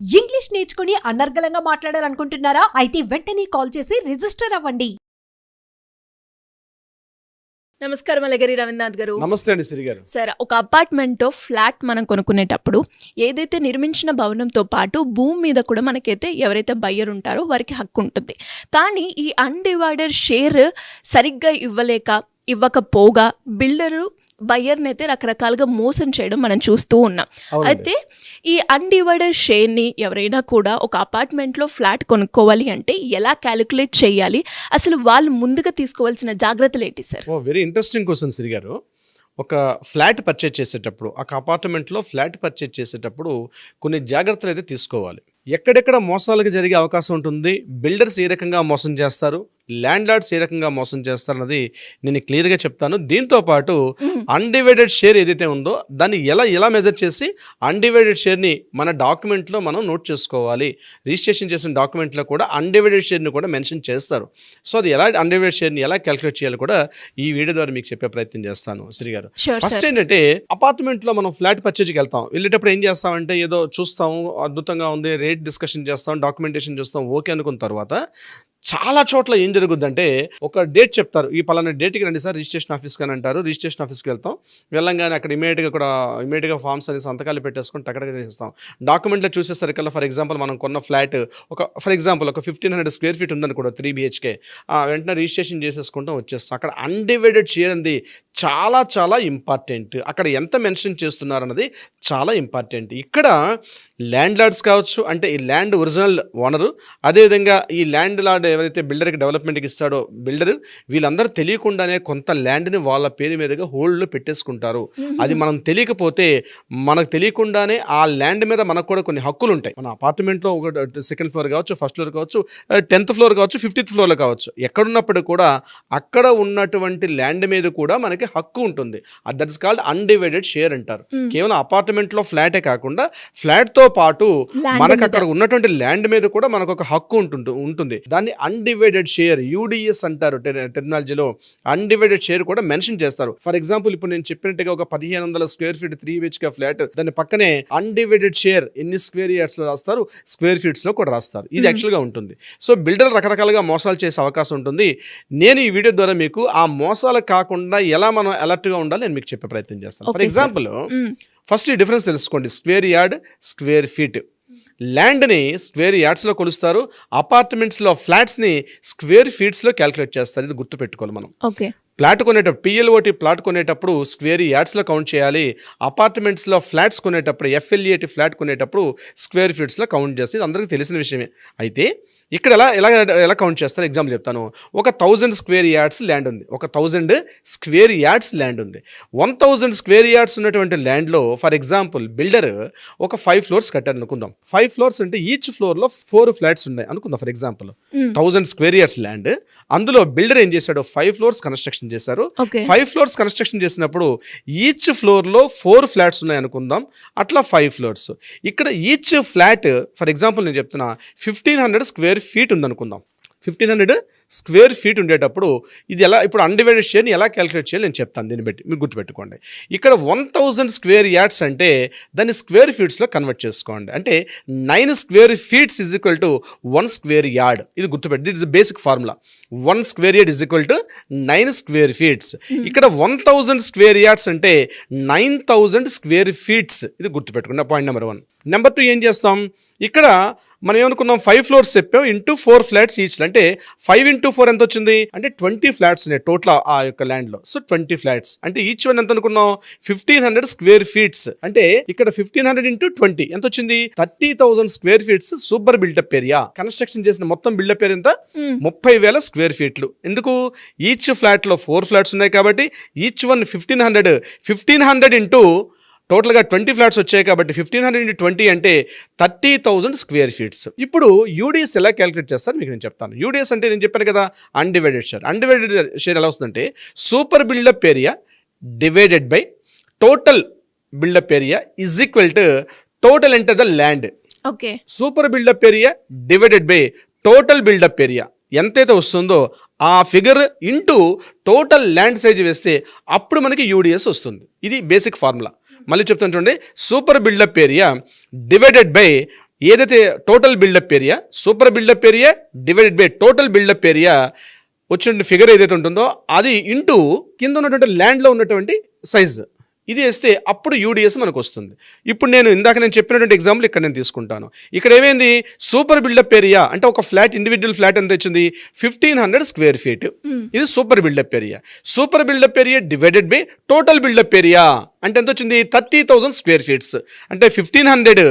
English నేర్చుకుని అనర్గళంగా మాట్లాడాలనుకుంటున్నారా? అయితే వెంటనే కాల్ చేసి రిజిస్టర్ అవ్వండి. నమస్కారం అలగరి రవీంద్రనాథ్ గారు. నమస్తే అండి సిరి గారు. సార్, ఒక అపార్ట్మెంట్ ఫ్లాట్ మనం కొనుక్కునేటప్పుడు ఏదైతే నిర్మించిన భవనంతో పాటు భూమి మీద కూడా మనకైతే ఎవరైతే బయ్యర్ ఉంటారో వారికి హక్కు ఉంటుంది. కానీ ఈ అన్డివైడెడ్ షేర్ సరిగ్గా ఇవ్వకపోగా బిల్డరు బయ్యర్ని అయితే రకరకాలుగా మోసం చేయడం మనం చూస్తూ ఉన్నాం. అయితే ఈ అన్డివైడెడ్ షేర్ని ఎవరైనా కూడా ఒక అపార్ట్మెంట్లో ఫ్లాట్ కొనుక్కోవాలి అంటే ఎలా క్యాలిక్యులేట్ చేయాలి, అసలు వాళ్ళు ముందుగా తీసుకోవాల్సిన జాగ్రత్తలు ఏంటి సార్? వెరీ ఇంట్రెస్టింగ్ క్వశ్చన్ సిరి గారు. ఒక ఫ్లాట్ పర్చేజ్ చేసేటప్పుడు, ఒక అపార్ట్మెంట్లో ఫ్లాట్ పర్చేజ్ చేసేటప్పుడు కొన్ని జాగ్రత్తలు అయితే తీసుకోవాలి. ఎక్కడెక్కడ మోసాలకు జరిగే అవకాశం ఉంటుంది, బిల్డర్స్ ఏ రకంగా మోసం చేస్తారు, ల్యాండ్ లార్డ్స్ ఏ రకంగా మోసం చేస్తారన్నది నేను క్లియర్గా చెప్తాను. దీంతో పాటు అన్డివైడెడ్ షేర్ ఏదైతే ఉందో దాన్ని ఎలా మెజర్ చేసి అన్డివైడెడ్ షేర్ని మన డాక్యుమెంట్లో మనం నోట్ చేసుకోవాలి. రిజిస్ట్రేషన్ చేసిన డాక్యుమెంట్లో కూడా అన్డివైడెడ్ షేర్ని కూడా మెన్షన్ చేస్తారు. సో అది ఎలా అన్డివైడెడ్ షేర్ని ఎలా క్యాలిక్యులేట్ చేయాలి కూడా ఈ వీడియో ద్వారా మీకు చెప్పే ప్రయత్నం చేస్తాను శ్రీ గారు. ఫస్ట్ ఏంటంటే, అపార్ట్మెంట్లో మనం ఫ్లాట్ పర్చేజ్కి వెళ్తాం. వెళ్ళేటప్పుడు ఏం చేస్తామంటే ఏదో చూస్తాము, అద్భుతంగా ఉంది, రేట్ డిస్కషన్ చేస్తాం, డాక్యుమెంటేషన్ చూస్తాం, ఓకే అనుకున్న తర్వాత చాలా చోట్ల ఏం జరుగుద్దంటే ఒక డేట్ చెప్తారు, ఈ పలానా డేట్కి రండి సార్ రిజిస్ట్రేషన్ ఆఫీస్కి అని అంటారు. రిజిస్ట్రేషన్ ఆఫీస్కి వెళ్తాం. వెళ్ళంగానే అక్కడ ఇమీడియట్గా ఫామ్స్ అని సంతకాలు పెట్టేసుకొని టక్కడగా చేస్తాం. డాక్యుమెంట్లో చూసేసరికల్లా ఫర్ ఎగ్జాంపుల్ మనం కొన్న ఫ్లాట్ ఒక 1500 స్క్వేర్ ఫీట్ ఉందని కూడా 3 BHK వెంటనే రిజిస్ట్రేషన్ చేసేసుకుంటాం, వచ్చేస్తాం. అక్కడ అన్డివైడెడ్ షేర్ అనేది చాలా చాలా ఇంపార్టెంట్. అక్కడ ఎంత మెన్షన్ చేస్తున్నారు అన్నది చాలా ఇంపార్టెంట్. ఇక్కడ ల్యాండ్ లార్డ్స్ కావచ్చు, అంటే ఈ ల్యాండ్ ఒరిజినల్ ఓనరు, అదేవిధంగా ఈ ల్యాండ్ లార్డ్ ఎవరైతే బిల్డర్కి డెవలప్మెంట్కి ఇస్తాడో బిల్డర్, వీళ్ళందరూ తెలియకుండానే కొంత ల్యాండ్ని వాళ్ళ పేరు మీదుగా హోల్డ్లో పెట్టేసుకుంటారు. అది మనం తెలియకపోతే మనకు తెలియకుండానే ఆ ల్యాండ్ మీద మనకు కూడా కొన్ని హక్కులు ఉంటాయి. మన అపార్ట్మెంట్లో ఒక 2nd ఫ్లోర్ కావచ్చు, 1st ఫ్లోర్ కావచ్చు, 10th ఫ్లోర్ కావచ్చు, 50th ఫ్లోర్లో కావచ్చు, ఎక్కడున్నప్పుడు కూడా అక్కడ ఉన్నటువంటి ల్యాండ్ మీద కూడా మనకి హక్కు ఉంటుంది. That is called undivided share అంటారు. కేవలం అపార్ట్మెంట్లో ఫ్లాటే కాకుండా ఫ్లాట్తో పాటు మనకు అక్కడ ఉన్నటువంటి ల్యాండ్ మీద కూడా మనకు ఒక హక్కు ఉంటుంది. దాన్ని అన్డివైడెడ్ షేర్, UDS అంటారు టెక్నాలజీలో. అన్డివైడెడ్ షేర్ కూడా మెన్షన్ చేస్తారు. ఫర్ ఎగ్జాంపుల్ ఇప్పుడు నేను చెప్పినట్టుగా ఒక 1500 స్క్వేర్ ఫీట్ 3 BHK ఫ్లాట్, దాని పక్కనే అన్డివైడెడ్ షేర్ ఎన్ని స్క్వేర్ యార్డ్స్ లో రాస్తారు, స్క్వేర్ ఫీట్స్ లో కూడా రాస్తారు. ఇది యాక్చువల్ గా ఉంటుంది. సో బిల్డర్ రకరకాలుగా మోసాలు చేసే అవకాశం ఉంటుంది. నేను ఈ వీడియో ద్వారా మీకు ఆ మోసాలు కాకుండా ఎలా మనం అలర్ట్ గా ఉండాలి నేను మీకు చెప్పే ప్రయత్నం చేస్తాను. ఫర్ ఎగ్జాంపుల్ ఫస్ట్ ఈ డిఫరెన్స్ తెలుసుకోండి. Square yard, square feet. ల్యాండ్ని స్క్వేర్ యార్డ్స్లో కొలుస్తారు, అపార్ట్మెంట్స్లో ఫ్లాట్స్ని స్క్వేర్ ఫీట్స్లో క్యాలిక్యులేట్ చేస్తారు. ఇది గుర్తుపెట్టుకోవాలి మనం. ప్లాట్ కొనేటప్పుడు PLOT ప్లాట్ కొనేటప్పుడు స్క్వేర్ యార్డ్స్లో కౌంట్ చేయాలి. అపార్ట్మెంట్స్లో ఫ్లాట్స్ కొనేటప్పుడు FLAT ఫ్లాట్ కొనేటప్పుడు స్క్వేర్ ఫీట్స్లో కౌంట్ చేస్తే ఇది అందరికీ తెలిసిన విషయమే. అయితే ఇక్కడ ఎలా కౌంట్ చేస్తారు ఎగ్జాంపుల్ చెప్తాను. ఒక 1000 స్క్వేర్ యార్డ్స్ ల్యాండ్ ఉంది. ఒక 1000 స్క్వేర్ యార్డ్స్ ల్యాండ్ ఉంది. 1000 స్క్వేర్ యార్డ్స్ ఉన్నటువంటి ల్యాండ్లో ఫర్ ఎగ్జాంపుల్ బిల్డర్ ఒక 5 ఫ్లోర్స్ కట్టారు అనుకుందాం. 5 ఫ్లోర్స్ అంటే ఈచ్ ఫ్లోర్లో 4 ఫ్లాట్స్ ఉన్నాయి అనుకుందాం. For example 1000 square yards land, అందులో బిల్డర్ ఏం చేశాడు, 5 ఫ్లోర్స్ కన్స్ట్రక్షన్ చేశారు. 5 ఫ్లోర్స్ కన్స్ట్రక్షన్ చేసినప్పుడు ఈచ్ ఫ్లోర్లో 4 ఫ్లాట్స్ ఉన్నాయి అనుకుందాం. అట్లా 5 ఫ్లోర్స్. ఇక్కడ ఈచ్ ఫ్లాట్ ఫర్ ఎగ్జాంపుల్ నేను చెప్తున్నా 1500 స్క్వేర్ ఫీట్ ఉందనుకుందాం. 1500 స్క్వేర్ ఫీట్ ఉండేటప్పుడు ఇది ఇప్పుడు అన్డివైడెడ్ షేర్ని ఎలా క్యాలిక్యులేట్ చేయాలి నేను చెప్తాను. దీన్ని బట్టి మీరు గుర్తుపెట్టుకోండి. ఇక్కడ 1000 స్క్వేర్ యార్డ్స్ అంటే దాన్ని స్క్వేర్ ఫీట్స్లో కన్వర్ట్ చేసుకోండి. అంటే 9 square feets is equal to 1 square yard. ఇది గుర్తుపెట్టి, that is basic formula. 1 square yard is equal to 9 square feets. ఇక్కడ 1000 స్క్వేర్ యార్డ్స్ అంటే 9000 స్క్వేర్ ఫీట్స్. ఇది గుర్తుపెట్టుకున్న పాయింట్ నెంబర్ 1. నెంబర్ 2 ఏం చేస్తాం, ఇక్కడ మనం ఏమనుకున్నాం 5 ఫ్లోర్స్ చెప్పాం ఇంటూ 4 ఫ్లాట్స్ ఈచ్. అంటే 5 into 4 ఎంత వచ్చింది అంటే 20 ఫ్లాట్స్ ఉన్నాయి టోటల్ ఆ యొక్క ల్యాండ్ లో. సో 20 ఫ్లాట్స్ అంటే ఈచ్ వన్ ఎంత అనుకున్నాం 1500 స్క్వేర్ ఫీట్స్. అంటే ఇక్కడ 1500 into 20 ఎంత వచ్చింది 30,000 square feets super buildup area. Construction చేసిన మొత్తం బిల్డప్ ఏరియా ఎంత 30,000 స్క్వేర్ ఫీట్లు. ఎందుకు ఈచ్ ఫ్లాట్ లో 4 ఫ్లాట్స్ ఉన్నాయి కాబట్టి ఈచ్ వన్ 1500 ఇంటూ టోటల్గా 20 ఫ్లాట్స్ వచ్చాయి కాబట్టి 1500 into 20 అంటే 30,000 స్క్వేర్ ఫీట్స్. ఇప్పుడు UDS ఎలా క్యాలిక్యులేట్ చేస్తారు మీకు నేను చెప్తాను. UDS అంటే నేను చెప్పాను కదా అన్డివైడెడ్ షేర్. అన్డివైడెడ్ షేర్ ఎలా వస్తుందంటే super buildup area divided by total buildup area is equal to total enter the land. Okay. Super buildup area divided by total buildup area ఎంతైతే వస్తుందో ఆ figure into total land size వేస్తే అప్పుడు మనకి UDS వస్తుంది. ఇది బేసిక్ ఫార్ములా. మళ్ళీ చెప్తాను చూడండి, super buildup area divided by ఏదైతే total buildup area, super buildup area divided by total buildup area వచ్చిన ఫిగర్ ఏదైతే ఉంటుందో అది ఇంటూ కింద ఉన్నటువంటి ల్యాండ్లో ఉన్నటువంటి సైజ్, ఇది వేస్తే అప్పుడు యూడిఎస్ మనకు వస్తుంది. ఇప్పుడు నేను చెప్పినటువంటి ఎగ్జాంపుల్ ఇక్కడ నేను తీసుకుంటాను. ఇక్కడ ఏమైంది, సూపర్ బిల్డప్ ఏరియా అంటే ఒక ఫ్లాట్, ఇండివిజువల్ ఫ్లాట్ ఎంత వచ్చింది, 1500 స్క్వేర్ ఫీట్. ఇది super buildup area. Super buildup area divided by total buildup area అంటే ఎంత వచ్చింది, 30,000 స్క్వేర్ ఫీట్స్. అంటే 1500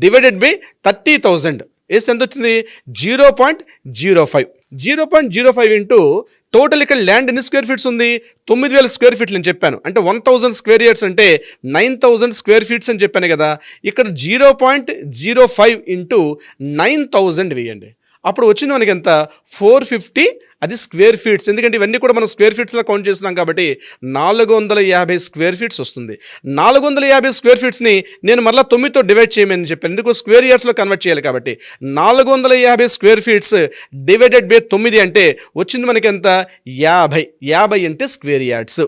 డివైడెడ్ బై 30,000 వేస్తే ఎంత వచ్చింది, 0.05. 0.05 ఇంటూ టోటల్ ఇక్కడ ల్యాండ్ ఎన్ని స్క్వేర్ ఫీట్స్ ఉంది, 9,000 స్క్వేర్ ఫీట్లు అని చెప్పాను. అంటే 1000 స్క్వేర్ ఇయర్స్ అంటే 9,000 స్క్వేర్ ఫీట్స్ అని చెప్పాను కదా. ఇక్కడ 0.05 ఇంటూ 9,000 వేయండి. అప్పుడు వచ్చింది మనకి ఎంత, 450, అది స్క్వేర్ ఫీట్స్. ఎందుకంటే ఇవన్నీ కూడా మనం స్క్వేర్ ఫీట్స్లో కౌంట్ చేస్తున్నాం కాబట్టి 450 స్క్వేర్ ఫీట్స్ వస్తుంది. 450 స్క్వేర్ ఫీట్స్ని నేను మళ్ళీ 9తో డివైడ్ చేయమని చెప్పాను, ఎందుకు స్క్వేర్ ఇయర్స్లో కన్వర్ట్ చేయాలి కాబట్టి. 450 స్క్వేర్ ఫీట్స్ డివైడెడ్ బై 9 అంటే వచ్చింది మనకి ఎంత, 50 అంటే స్క్వేర్ యార్డ్స్.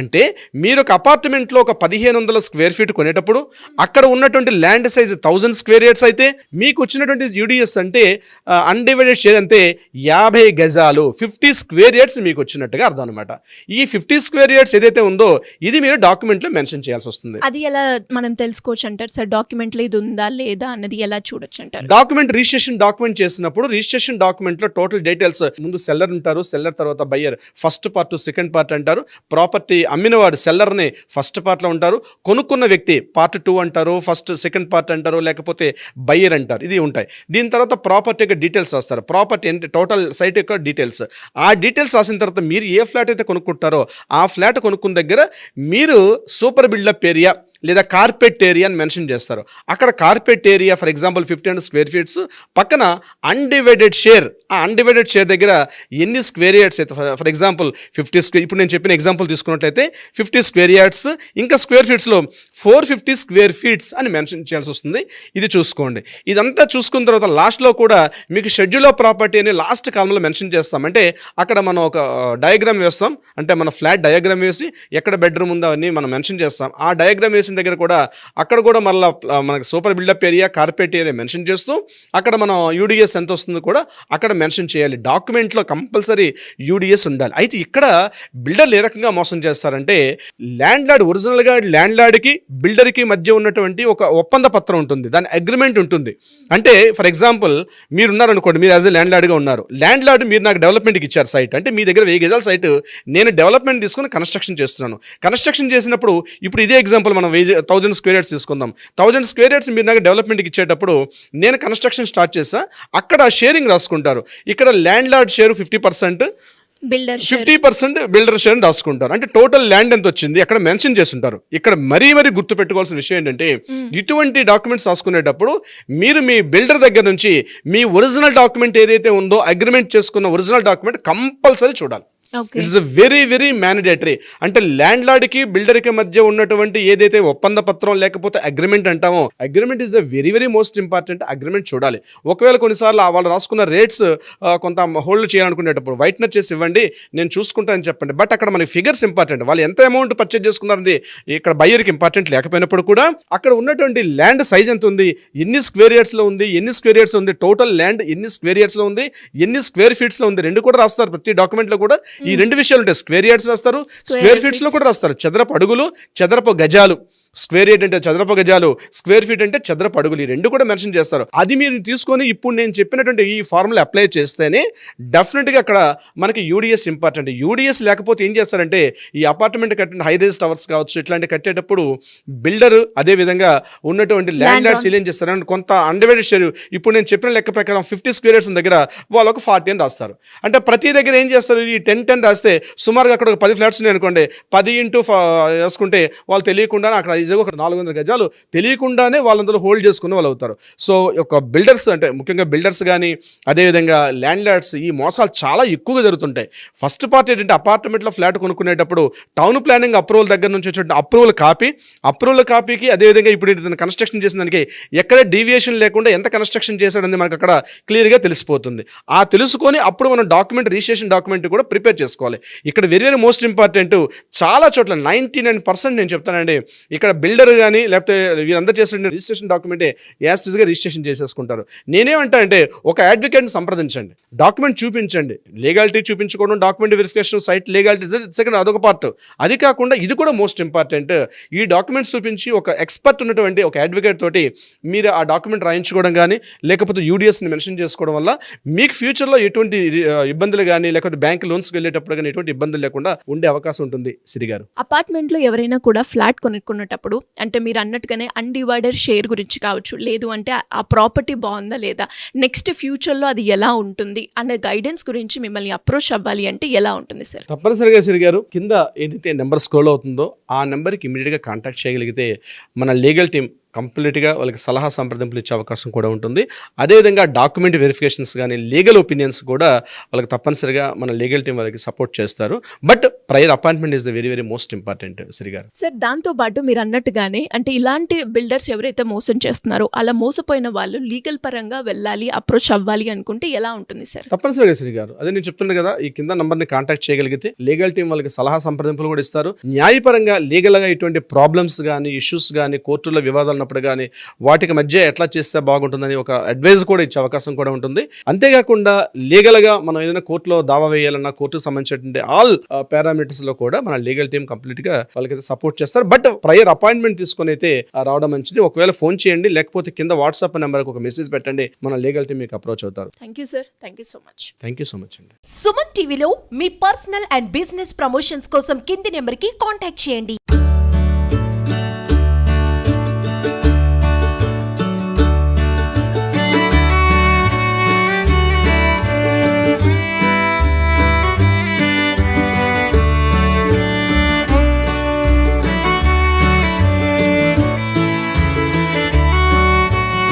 అంటే మీరు ఒక అపార్ట్మెంట్లో ఒక 1500 స్క్వేర్ ఫీట్ కొనేటప్పుడు అక్కడ ఉన్నటువంటి ల్యాండ్ సైజ్ 1000 స్క్వేర్ యార్డ్స్ అయితే మీకు వచ్చినటువంటి యూడిఎస్ అంటే అన్డివైడెడ్ షేర్ అంటే 50 గజాలు, 50 స్క్వేర్ యార్డ్స్ మీకు వచ్చినట్టుగా అర్థం అనమాట. ఈ 50 స్క్వేర్ యార్డ్స్ ఏదైతే ఉందో ఇది మీరు డాక్యుమెంట్లో మెన్షన్ చేయాల్సి వస్తుంది. అది ఎలా మనం తెలుసుకోవచ్చు అంటారు సార్, డాక్యుమెంట్లో ఇది ఉందా లేదా అన్నది ఎలా చూడొచ్చు అంటారు? డాక్యుమెంట్ రిజిస్ట్రేషన్ డాక్యుమెంట్ చేసినప్పుడు రిజిస్ట్రేషన్ డాక్యుమెంట్లో టోటల్ డీటెయిల్స్, ముందు సెల్లర్ ఉంటారు, సెల్లర్ తర్వాత buyer, first part second part అంటారు. ప్రాపర్టీ అమ్మినవాడు సెల్లర్ని ఫస్ట్ పార్ట్లో ఉంటారు, కొనుక్కున్న వ్యక్తి పార్ట్ 2 అంటారు, ఫస్ట్ సెకండ్ పార్ట్ అంటారు, లేకపోతే బయ్యర్ అంటారు. ఇది ఉంటాయి. దీని తర్వాత ప్రాపర్టీ యొక్క డీటెయిల్స్ రాస్తారు, ప్రాపర్టీ అంటే టోటల్ సైట్ యొక్క డీటెయిల్స్. ఆ డీటెయిల్స్ రాసిన తర్వాత మీరు ఏ ఫ్లాట్ అయితే కొనుక్కుంటారో ఆ ఫ్లాట్ కొనుక్కున్న దగ్గర మీరు సూపర్ బిల్డప్ ఏరియా లేదా కార్పెట్ ఏరియా అని మెన్షన్ చేస్తారు. అక్కడ carpet area for example 1500 square feets, పక్కన అన్డివైడెడ్ షేర్, ఆ అన్డివైడెడ్ షేర్ దగ్గర ఎన్ని స్క్వేర్ యార్డ్స్ అయితే ఫర్ ఎగ్జాంపుల్ 50 స్క్వేర్, ఇప్పుడు నేను చెప్పిన ఎగ్జాంపుల్ తీసుకున్నట్లయితే 50 స్క్వేర్ యార్డ్స్, ఇంకా స్క్వేర్ ఫీట్స్లో 450 స్క్వేర్ ఫీట్స్ అని మెన్షన్ చేయాల్సి వస్తుంది. ఇది చూసుకోండి. ఇదంతా చూసుకున్న తర్వాత లాస్ట్లో కూడా మీకు షెడ్యూల్ ఆఫ్ ప్రాపర్టీ అని లాస్ట్ కాలంలో మెన్షన్ చేస్తాం. అంటే అక్కడ మనం ఒక డయాగ్రామ్ వేస్తాం, అంటే మన ఫ్లాట్ డయాగ్రామ్ వేసి ఎక్కడ బెడ్రూమ్ ఉందో అవన్నీ మనం మెన్షన్ చేస్తాం. ఆ డయాగ్రామ్ వేసిన దగ్గర కూడా అక్కడ కూడా మళ్ళీ మనకి super buildup area, carpet area mention చేస్తూ అక్కడ మనం యూడిఎస్ ఎంత వస్తుందో కూడా అక్కడ మెన్షన్ చేయాలి. డాక్యుమెంట్లో కంపల్సరీ యూడిఎస్ ఉండాలి. అయితే ఇక్కడ బిల్డర్లు ఏ రకంగా మోసం చేస్తారంటే, ల్యాండ్ లార్డ్ ఒరిజినల్గా ల్యాండ్ లార్డ్కి బిల్డర్కి మధ్య ఉన్నటువంటి ఒక ఒప్పంద పత్రం ఉంటుంది, దాని అగ్రిమెంట్ ఉంటుంది. అంటే ఫర్ ఎగ్జాంపుల్ మీరు ఉన్నారనుకోండి, మీరు యాజ్ ఎ ల్యాండ్ లార్డ్గా ఉన్నారు, ల్యాండ్ లార్డ్ మీరు నాకు డెవలప్మెంట్కి ఇచ్చారు సైట్, అంటే మీ దగ్గర 1000 గజాల సైట్ నేను డెవలప్మెంట్ తీసుకుని కన్స్ట్రక్షన్ చేస్తున్నాను. కన్స్ట్రక్షన్ చేసినప్పుడు ఇప్పుడు ఇదే ఎగ్జాంపుల్ మనం 1000 స్క్వేర్ యార్డ్స్ తీసుకుందాం. 1000 స్క్వేర్ యార్డ్స్ మీరు నాకు డెవలప్మెంట్కి ఇచ్చేటప్పుడు నేను కన్స్ట్రక్షన్ స్టార్ట్ చేస్తా, అక్కడ షేరింగ్ రాసుకుంటారు. ఇక్కడ land lord share 50%, 50% builder share రాసుకుంటారు. అంటే టోటల్ ల్యాండ్ ఎంత వచ్చింది అక్కడ మెన్షన్ చేస్తుంటారు. ఇక్కడ మరీ గుర్తు పెట్టుకోవాల్సిన విషయం ఏంటంటే, ఇటువంటి డాక్యుమెంట్స్ రాసుకునేటప్పుడు మీరు మీ బిల్డర్ దగ్గర నుంచి మీ ఒరిజినల్ డాక్యుమెంట్ ఏదైతే ఉందో అగ్రిమెంట్ చేసుకున్న ఒరిజినల్ డాక్యుమెంట్ కంపల్సరీ చూడాలి. It's very very mandatory. అంటే ల్యాండ్ లార్డ్కి బిల్డర్కి మధ్య ఉన్నటువంటి ఏదైతే ఒప్పంద పత్రం లేకపోతే అగ్రిమెంట్ అంటామో, agreement is the very very most important. Agreement చూడాలి. ఒకవేళ కొన్నిసార్లు వాళ్ళు రాసుకున్న రేట్స్ కొంత హోల్డ్ చేయాలనుకునేటప్పుడు వైట్నర్ చేసి ఇవ్వండి, నేను చూసుకుంటానని చెప్పండి. బట్ అక్కడ మనకి ఫిగర్స్ ఇంపార్టెంట్. వాళ్ళు ఎంత అమౌంట్ పర్చేజ్ చేసుకున్నారది ఇక్కడ బయ్యర్కి ఇంపార్టెంట్ లేకపోయినప్పుడు కూడా అక్కడ ఉన్నటువంటి ల్యాండ్ సైజ్ ఎంత ఉంది, ఎన్ని స్క్వేర్ యార్డ్స్లో ఉంది, ఎన్ని స్క్వేర్ యార్డ్స్ ఉంది, టోటల్ ల్యాండ్ ఎన్ని స్క్వేర్ యార్డ్స్లో ఉంది, ఎన్ని స్క్వేర్ ఫీట్స్లో ఉంది, రెండు కూడా రాస్తారు. ప్రతి డాక్యుమెంట్లో కూడా ఈ రెండు విషయాలు ఉంటాయి. స్క్వేర్ యార్డ్స్ రాస్తారు, స్క్వేర్ ఫీట్స్ లో కూడా రాస్తారు. చదరపు అడుగులు, చదరపు గజాలు. స్క్వేర్ యార్డ్ అంటే చదరపు గజాలు, స్క్వేర్ ఫీట్ అంటే చదరపు అడుగులు, ఈ రెండు కూడా మెన్షన్ చేస్తారు. అది మీరు తీసుకొని ఇప్పుడు నేను చెప్పినటువంటి ఈ ఫార్ములా అప్లై చేస్తేనే డెఫినెట్గా అక్కడ మనకి యూడిఎస్ ఇంపార్టెంట్. యూడిఎస్ లేకపోతే ఏం చేస్తారంటే, ఈ అపార్ట్మెంట్ కట్టిన హై రేజ్ టవర్స్ కావచ్చు ఇట్లాంటి కట్టేటప్పుడు బిల్డర్ అదేవిధంగా ఉన్నటువంటి ల్యాండ్ లార్డ్స్ ఏం చేస్తారు, కొంత అన్డివైడెడ్ షేర్ ఇప్పుడు నేను చెప్పిన లెక్క ప్రకారం 50 స్క్వేర్ యార్డ్స్ దగ్గర వాళ్ళు ఒక 40 అని రాస్తారు. అంటే ప్రతి దగ్గర ఏం చేస్తారు, ఈ 10 రాస్తే సుమారుగా అక్కడ ఒక 10 ఫ్లాట్స్ ఉన్నాయి అనుకోండి, 10 ఇంటూ వేసుకుంటే వాళ్ళు తెలియకుండానే అక్కడ ఈజీగా ఒక 400 గజాలు తెలియకుండానే వాళ్ళందరూ హోల్డ్ చేసుకుని వాళ్ళు అవుతారు. సో ఒక బిల్డర్స్ అంటే ముఖ్యంగా బిల్డర్స్ కానీ అదేవిధంగా ల్యాండ్ లార్డ్స్ ఈ మోసాలు చాలా ఎక్కువగా జరుగుతుంటాయి. ఫస్ట్ పార్ట్ ఏంటంటే, అపార్ట్మెంట్లో ఫ్లాట్ కొనుక్కునేటప్పుడు టౌన్ ప్లానింగ్ అప్రూవల్ దగ్గర నుంచి వచ్చే అప్రూవల్ కాపీకి అదేవిధంగా ఇప్పుడు ఇతను కన్స్ట్రక్షన్ చేసిన దానికి ఎక్కడ డీవియేషన్ లేకుండా ఎంత కన్స్ట్రక్షన్ చేశాడని మనకు అక్కడ క్లియర్గా తెలిసిపోతుంది. ఆ తెలుసుకొని అప్పుడు మనం డాక్యుమెంట్ రిజిస్ట్రేషన్ డాక్యుమెంట్ కూడా ప్రిపేర్ చేసుకోవాలి. ఇక్కడ వెరీ వెరీ మోస్ట్ ఇంపార్టెంట్, చాలా చోట్ల 99% నేను చెప్తానండి, ఇక్కడ బిల్డర్ కానీ లేకపోతే వీరందరూ చేసిన రిజిస్ట్రేషన్ డాక్యుమెంటే యాస్టిస్గా రిజిస్ట్రేషన్ చేసేసుకుంటారు. నేనేమంటా అంటే ఒక అడ్వకేట్ని సంప్రదించండి, డాక్యుమెంట్ చూపించండి, లీగాలిటీ చూపించుకోవడం, document verification, site legality second అదొక పార్ట్. అది కాకుండా ఇది కూడా మోస్ట్ ఇంపార్టెంట్, ఈ డాక్యుమెంట్స్ చూపించి ఒక ఎక్స్పర్ట్ ఉన్నటువంటి ఒక అడ్వకేట్ తోటి మీరు ఆ డాక్యుమెంట్ రాయించుకోవడం కానీ లేకపోతే యూడిఎస్ని మెన్షన్ చేసుకోవడం వల్ల మీకు ఫ్యూచర్లో ఎటువంటి ఇబ్బందులు కానీ లేకపోతే బ్యాంక్ లోన్స్కి వెళ్ళేటప్పుడు కానీ ఎటువంటి ఇబ్బందులు లేకుండా ఉండే అవకాశం ఉంటుంది. సిరి గారు, అపార్ట్మెంట్లో ఎవరైనా కూడా ఫ్లాట్ కొనుక్కునేటప్పుడు అంటే మీరు అన్నట్టుగానే అన్డివైడెడ్ షేర్ గురించి కావచ్చు, లేదు అంటే ఆ ప్రాపర్టీ బాగుందా లేదా, నెక్స్ట్ ఫ్యూచర్లో అది ఎలా ఉంటుంది అనే గైడెన్స్ గురించి మిమ్మల్ని అప్రోచ్ అవ్వాలి అంటే ఎలా ఉంటుంది సార్? తప్పనిసరిగా సిరి గారు, కింద ఏదైతే నెంబర్ స్క్రోల్ అవుతుందో ఆ నెంబర్కి ఇమీడియట్గా కాంటాక్ట్ చేయగలిగితే మన లీగల్ టీం కంప్లీట్గా వాళ్ళకి సలహా సంప్రదింపులు ఇచ్చే అవకాశం కూడా ఉంటుంది. అదేవిధంగా డాక్యుమెంట్ వెరిఫికేషన్స్ కానీ లీగల్ ఒపీనియన్స్ కూడా వాళ్ళకి తప్పనిసరిగా మన లీగల్ టీం వాళ్ళకి సపోర్ట్ చేస్తారు. But prior appointment is the very very most important. Siri గారు సార్, దాంతోపాటు మీరు అన్నట్టుగానే అంటే ఇలాంటి బిల్డర్స్ ఎవరైతే మోసం చేస్తున్నారో అలా మోసపోయిన వాళ్ళు లీగల్ పరంగా వెళ్ళాలి, అప్రోచ్ అవ్వాలి అనుకుంటే ఎలా ఉంటుంది సార్? తప్పనిసరిగా సిరి గారు, అదే నేను చెప్తున్నాను కదా, ఈ కింద నంబర్ని కాంటాక్ట్ చేయగలిగితే లీగల్ టీం వాళ్ళకి సలహా సంప్రదింపులు కూడా ఇస్తారు. న్యాయపరంగా లీగల్గా ఇటువంటి ప్రాబ్లమ్స్ కానీ ఇష్యూస్ కానీ కోర్టులో వివాదాలు కానీ వాటికి మధ్య ఎట్లా చేస్తే బాగుంటుందని ఒక అడ్వైజ్ కూడా ఇచ్చే అవకాశం కూడా ఉంటుంది. అంతేకాకుండా లీగల్గా మనం ఏదైనా కోర్టులో దావా వేయాలన్నా కోర్టుకు సంబంధించినటువంటి ఆల్ పారామీటర్స్ లో కూడా మన లీగల్ టీం కంప్లీట్ గా వాళ్ళకైతే సపోర్ట్ చేస్తారు. బట్ ప్రయర్ అపాయింట్మెంట్ తీసుకొని అయితే రావడం మంచిది. ఒకవేళ ఫోన్ చేయండి, లేకపోతే కింద వాట్సాప్ నెంబర్కి ఒక మెసేజ్ పెట్టండి, మన లీగల్ టీం మీకు అప్రోచ్ అవుతారు. Thank you sir, thank you so much. Thank you so much అండి. సుమన్ టీవీలో మీ పర్సనల్ అండ్ బిజినెస్ ప్రమోషన్స్ కోసం కింది నెంబర్కి కాంటాక్ట్ చేయండి.